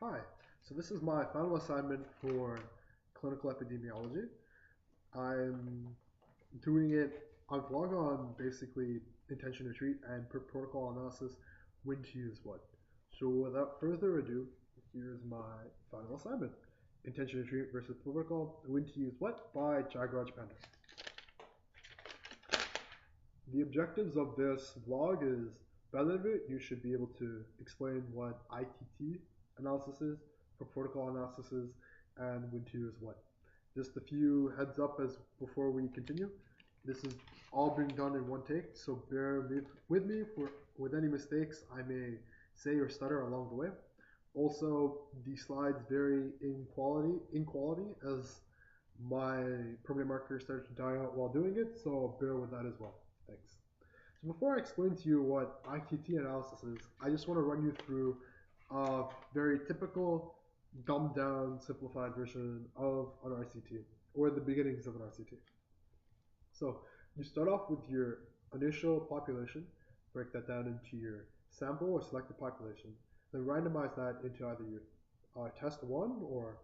Hi, so this is my final assignment for clinical epidemiology. I'm doing it on vlog on basically intention to treat and per protocol analysis, when to use what. So without further ado, here's my final assignment. Intention to treat versus protocol, when to use what by Jagraj Panda. The objectives of this vlog is, by the end of it, you should be able to explain what ITT analysis is, for protocol analysis is, and when to use what. Just a few heads up as before we continue. This is all being done in one take, so bear with me with any mistakes I may say or stutter along the way. Also, the slides vary in quality as my permanent marker started to die out while doing it, so bear with that as well. Thanks. So before I explain to you what ITT analysis is, I just want to run you through a very typical, dumbed down, simplified version of an RCT, or the beginnings of an RCT. So you start off with your initial population, break that down into your sample or selected population, then randomize that into either your test 1 or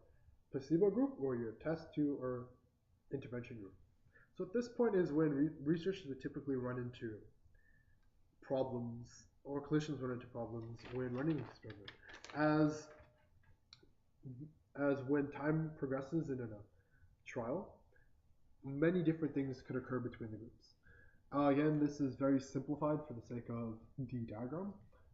placebo group, or your test 2 or intervention group. So at this point is when researchers would typically run into problems, or clinicians run into problems when running an experiment. As when time progresses in a trial, many different things could occur between the groups. Again, this is very simplified for the sake of the diagram,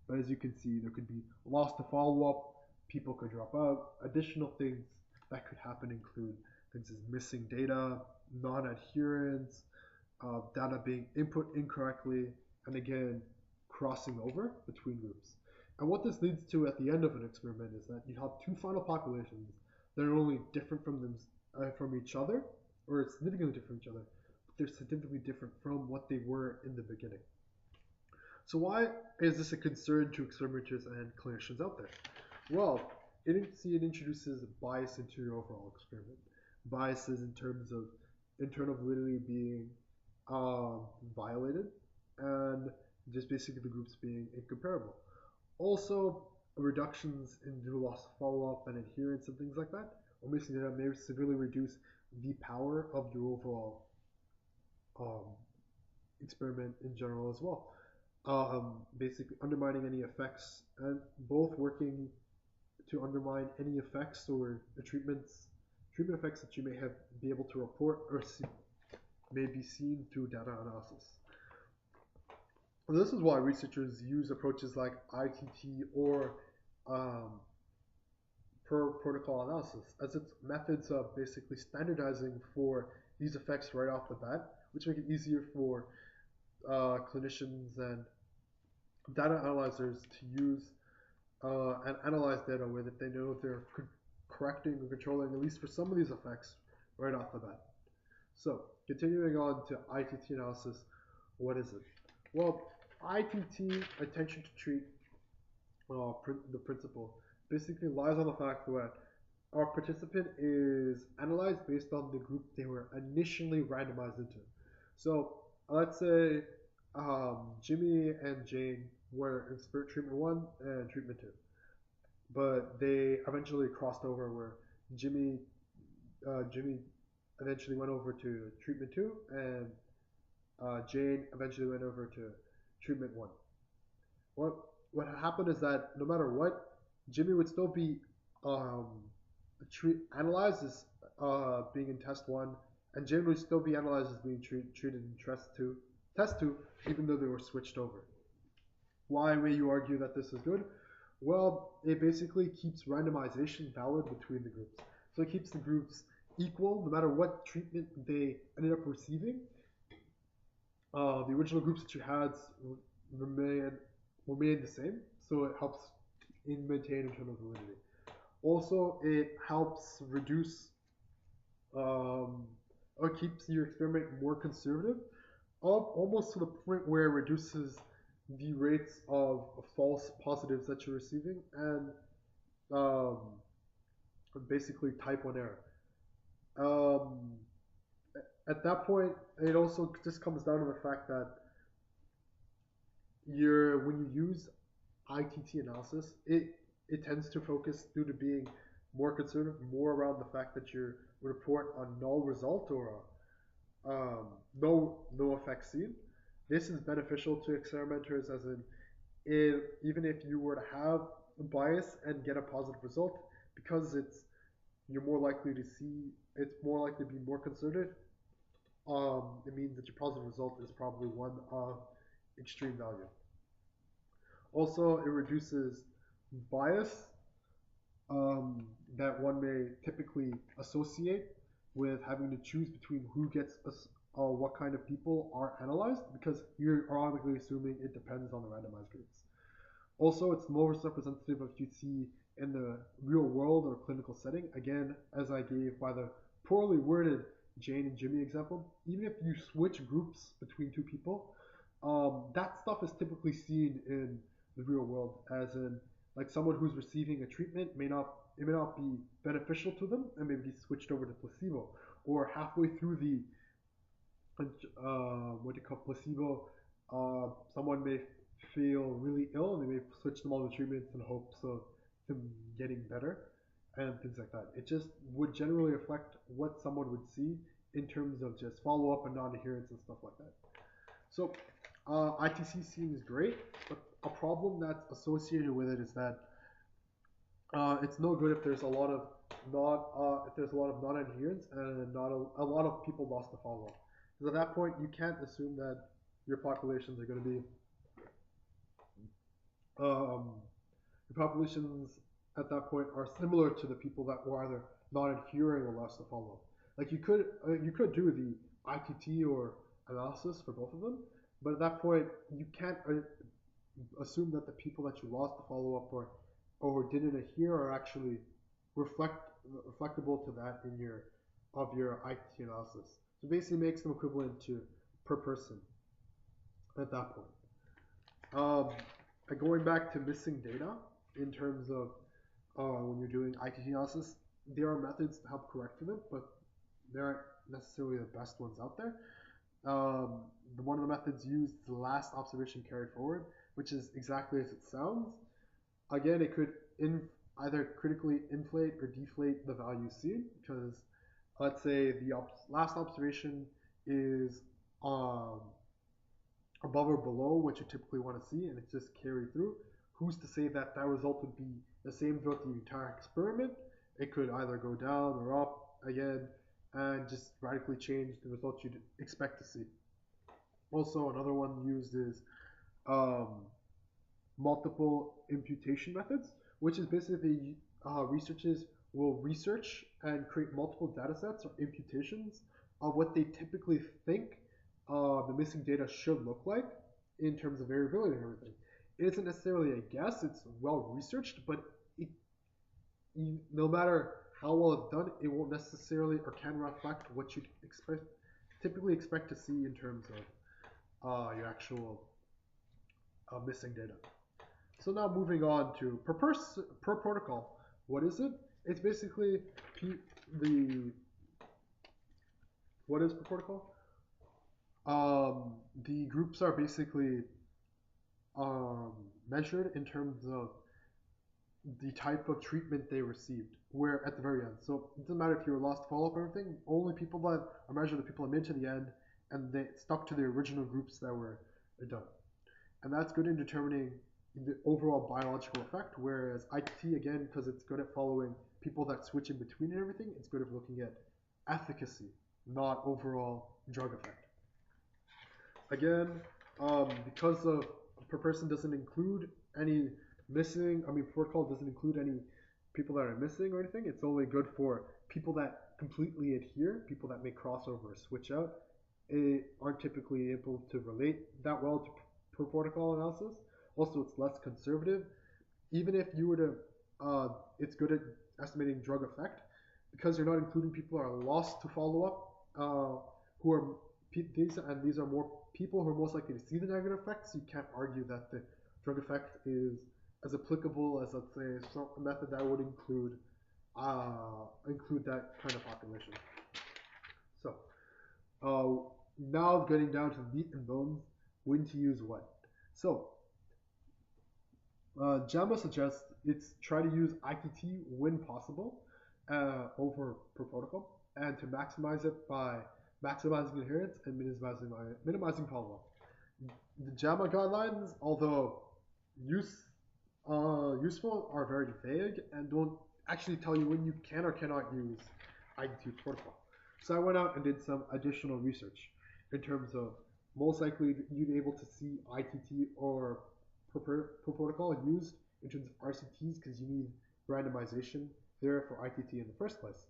but as you can see, there could be loss to follow-up, people could drop out. Additional things that could happen include things as missing data, non-adherence, data being input incorrectly, and again, crossing over between groups. And what this leads to at the end of an experiment is that you have two final populations that are only different from each other, or significantly different from each other, but they're significantly different from what they were in the beginning. So why is this a concern to experimenters and clinicians out there? Well, it introduces bias into your overall experiment. Biases in terms of internal validity being violated, and just basically the groups being incomparable. Also, reductions in due loss of follow-up and adherence and things like that, or missing data may severely reduce the power of your overall experiment in general as well. Basically undermining any effects, and both working to undermine any effects or the treatment effects that you may be able to report or may be seen through data analysis. And this is why researchers use approaches like ITT or per protocol analysis, as it's methods of basically standardizing for these effects right off the bat, which make it easier for clinicians and data analyzers to use and analyze data with it. They know they're correcting or controlling, at least for some of these effects, right off the bat. So, continuing on to ITT analysis, what is it? Well, ITT, attention to treat, the principle, basically lies on the fact that our participant is analyzed based on the group they were initially randomized into. So, let's say Jimmy and Jane were in treatment 1 and treatment 2, but they eventually crossed over where Jimmy eventually went over to treatment 2, and Jane eventually went over to treatment 1. What happened is that no matter what, Jimmy would still be analyzed as being in test 1, and Jane would still be analyzed as being treated in test 2, even though they were switched over. Why may you argue that this is good? Well, it basically keeps randomization valid between the groups. So it keeps the groups equal no matter what treatment they ended up receiving. The original groups that you had remain the same, so it helps maintain internal validity. Also, it helps reduce or keeps your experiment more conservative, almost to the point where it reduces the rates of false positives that you're receiving, and basically type 1 error. At that point, it also just comes down to the fact that when you use ITT analysis, it it tends to focus due to being more conservative, more around the fact that you report a null result or no effect seen. This is beneficial to experimenters as in even if you were to have a bias and get a positive result, because you're more likely to see it's more likely to be more conservative. It means that your positive result is probably one of extreme value. Also, it reduces bias that one may typically associate with having to choose between who gets what kind of people are analyzed, because you're automatically assuming it depends on the randomized groups. Also, it's most representative of what you see in the real world or clinical setting. Again, as I gave by the poorly worded Jane and Jimmy example, even if you switch groups between two people, that stuff is typically seen in the real world, as in like someone who's receiving a treatment may not be beneficial to them and maybe switched over to placebo, or halfway through the what do you call placebo, someone may feel really ill and they may switch them all to treatments in hopes of them getting better and things like that. It just would generally affect what someone would see in terms of just follow up and non-adherence and stuff like that. So ITC seems great, but a problem that's associated with it is that it's no good if there's a lot of non-adherence and not a lot of people lost to follow up. Because at that point, you can't assume that your populations are going to be your populations at that point are similar to the people that were either not adhering or lost to follow up. Like you could do the ITT or analysis for both of them, but at that point, you can't assume that the people that you lost to follow up or didn't adhere are actually reflectable to that in your ITT analysis. So basically makes them equivalent to per person at that point. Going back to missing data in terms of when you're doing ITT analysis, there are methods to help correct for them, but they aren't necessarily the best ones out there. One of the methods used is the last observation carried forward, which is exactly as it sounds. Again, it could either critically inflate or deflate the value seen, because let's say the last observation is above or below what you typically want to see, and it's just carried through. Who's to say that that result would be the same throughout the entire experiment? It could either go down or up again, and just radically change the results you'd expect to see. Also, another one used is multiple imputation methods, which is basically researchers will research and create multiple data sets or imputations of what they typically think the missing data should look like in terms of variability and everything. It isn't necessarily a guess, it's well researched, but no matter how well it's done, it won't necessarily or can reflect what you'd typically expect to see in terms of your actual missing data. So now moving on to per protocol. What is it? It's basically what is per protocol? The groups are basically measured in terms of the type of treatment they received, where at the very end. So it doesn't matter if you were lost to follow up or anything, only people that are measured are the people that made to the end and they stuck to the original groups that were done. And that's good in determining the overall biological effect, whereas ITT, again, because it's good at following people that switch in between and everything, it's good at looking at efficacy, not overall drug effect. Again, because of per person doesn't include any protocol doesn't include any people that are missing or anything. It's only good for people that completely adhere, people that may cross over or switch out, aren't typically able to relate that well to per protocol analysis. Also, it's less conservative. Even if you were to, it's good at estimating drug effect, because you're not including people who are lost to follow up, who are these are more people who are most likely to see the negative effects. So you can't argue that the drug effect is as applicable as, let's say, a method that would include that kind of population. So now getting down to the meat and bones, when to use what. So JAMA suggests it's try to use ITT when possible over per protocol, and to maximize it by maximizing adherence and minimizing follow-up. The JAMA guidelines, although useful, are very vague and don't actually tell you when you can or cannot use ITT protocol. So I went out and did some additional research in terms of most likely you'd be able to see ITT or per protocol used in terms of RCTs because you need randomization there for ITT in the first place.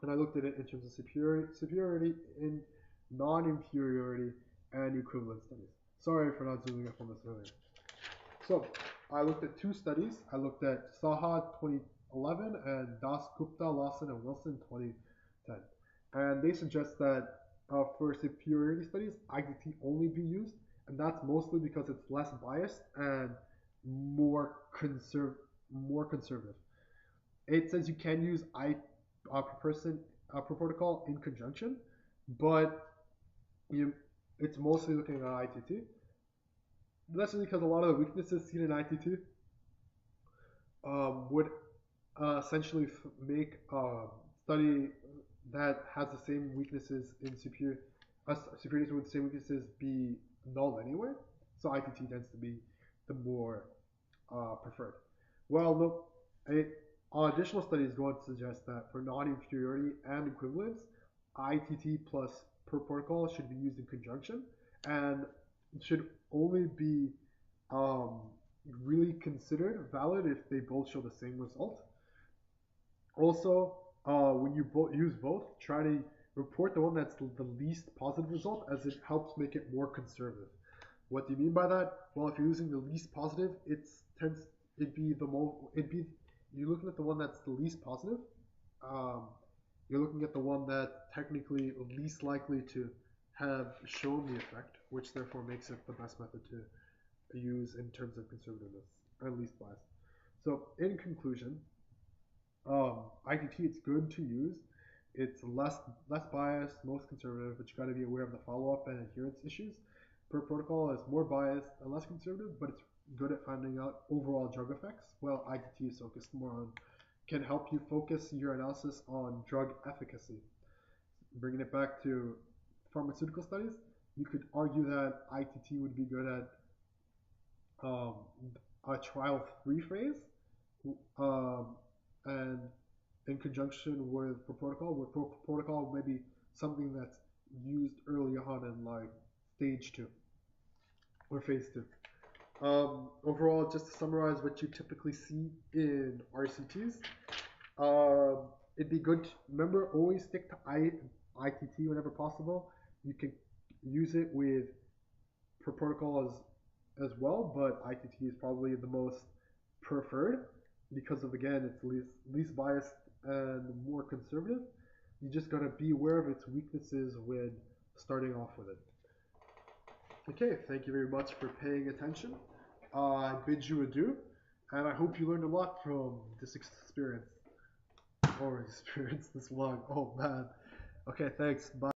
And I looked at it in terms of superiority in non-inferiority and equivalent studies. Sorry for not zooming up on this earlier. So I looked at two studies. I looked at Saha 2011 and Das Gupta, Lawson, and Wilson 2010. And they suggest that for superiority studies, ITT only be used, and that's mostly because it's less biased and more conservative. It says you can use per protocol in conjunction, but it's mostly looking at ITT. That's just because a lot of the weaknesses seen in ITT would essentially make a study that has the same weaknesses in superiority with the same weaknesses be null anyway. So ITT tends to be the more preferred. Well, look, additional studies go on to suggest that for non-inferiority and equivalence, ITT plus per protocol should be used in conjunction and should only be really considered valid if they both show the same result. Also, when you use both, try to report the one that's the least positive result, as it helps make it more conservative. What do you mean by that? Well, if you're using the least positive, you're looking at the one that's the least positive. You're looking at the one that's technically least likely to have shown the effect, which therefore makes it the best method to use in terms of conservativeness, or least bias. So in conclusion, ITT, it's good to use. It's less biased, most conservative, but you got to be aware of the follow-up and adherence issues. Per protocol is more biased and less conservative, but it's good at finding out overall drug effects, while ITT is focused more on, can help you focus your analysis on drug efficacy. Bringing it back to pharmaceutical studies, you could argue that ITT would be good at a trial 3 phase, and in conjunction with per protocol, where per protocol may be something that's used early on in like stage 2 or phase 2. Overall, just to summarize what you typically see in RCTs, it'd be good to remember, always stick to ITT whenever possible. You can use it with per protocol as well, but ITT is probably the most preferred because of, again, it's least biased and more conservative. You just gotta be aware of its weaknesses when starting off with it. Okay, thank you very much for paying attention. I bid you adieu, and I hope you learned a lot from this experience. Or experience this long. Oh man. Okay, thanks. Bye.